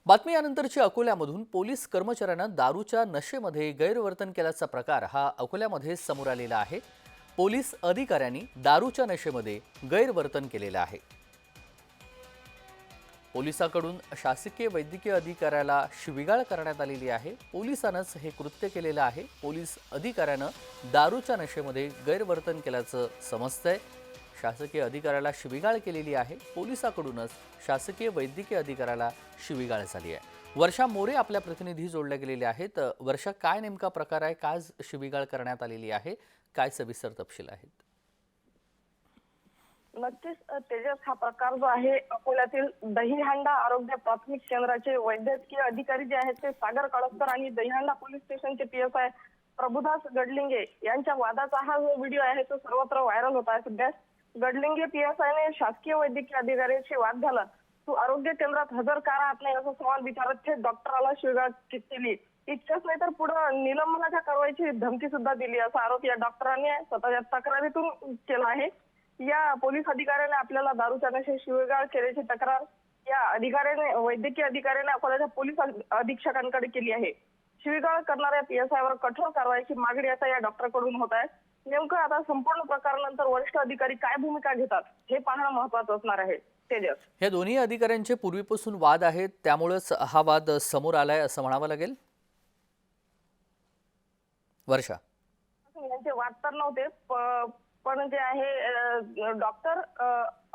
बातमी यानंतरची अकोल्यामधून पोलीस कर्मचाऱ्यानं दारूच्या नशेमध्ये गैरवर्तन केल्याचा प्रकार हा अकोल्यामध्ये समोर आलेला आहे। पोलीस अधिकाऱ्यांनी दारूच्या नशेमध्ये गैरवर्तन केलेलं आहे। पोलिसांकडून शासकीय वैद्यकीय अधिकाऱ्याला शिवीगाळ करण्यात आलेली आहे। पोलिसांनाच हे कृत्य केलेलं आहे। पोलीस अधिकाऱ्यानं दारूच्या नशेमध्ये गैरवर्तन केल्याचं समजतंय। शासकीय अधिकाऱ्याला शिवीगाळ केलेली आहे। पोलिसांकडूनच शासकीय वैद्यकीय अधिकाऱ्याला शिवीगाळ झाली आहे। वर्षा मोरे आपल्या प्रतिनिधी जोडल्या गेलेल्या आहेत। वर्षा, काय नेमका प्रकार आहे? काय शिवीगाळ करण्यात आलेली आहे? काय सविस्तर तपशील आहेत? नक्कीच तेजस, हा प्रकार जो आहे अकोल्यातील दहीहंडा आरोग्य प्राथमिक केंद्राचे वैद्यकीय अधिकारी जे आहेत ते सागर कळसकर आणि दहीहंडा पोलीस स्टेशनचे PSI प्रभुदास गडलिंगे यांच्या वादाचा हा जो व्हिडिओ आहे तो सर्वत्र व्हायरल होत आहे। सध्या गडलिंगे PSI ने शासकीय वैद्यकीय अधिकाऱ्याशी वाद झाला, तू आरोग्य केंद्रात हजर का राहत नाही असा सवाल विचारत थेट डॉक्टराला शिवीगाळ केली। इतकंच नाही तर पुढे निलंबनाच्या कारवाईची धमकी सुद्धा दिली असा आरोप या डॉक्टरांनी स्वतःच्या तक्रारीतून केला आहे। या पोलीस अधिकाऱ्याने आपल्याला दारूच्या नशेत शिवीगाळ केल्याची तक्रार या अधिकाऱ्याने वैद्यकीय अधिकाऱ्याने अकोल्याच्या पोलीस अधीक्षकांकडे केली आहे। शिवीगाळ करणाऱ्या PSI वर कठोर कारवाईची मागणी आता या डॉक्टरकडून होत आहे। नेमकं आता संपूर्ण प्रकारानंतर वरिष्ठ अधिकारी काय भूमिका घेतात हे पाहणं महत्त्वाचं असणार आहे। तेजस, हे दोन्ही अधिकाऱ्यांचे पूर्वीपासून वाद आहेत, त्यामुळेच हा वाद समोर आलाय असं म्हणावं लागेल। वर्षा, यांचे वाद तर नव्हते, पण जे आहे डॉक्टर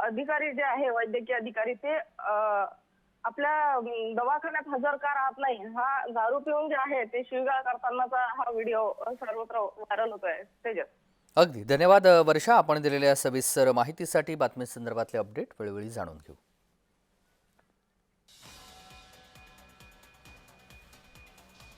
अधिकारी जे आहे वैद्यकीय अधिकारी ते आपल्या दवाखान्यात हजर का राहत नाही, हा दारू पिऊन जे आहे ते शिवीगाळ करतानाचा हा व्हिडिओ सर्वत्र व्हायरल होतोय। तेजस, अगदी धन्यवाद वर्षा, आपण दिलेल्या सविस्तर माहितीसाठी। बातमी संदर्भातले अपडेट वेळोवेळी जाणून घेऊ।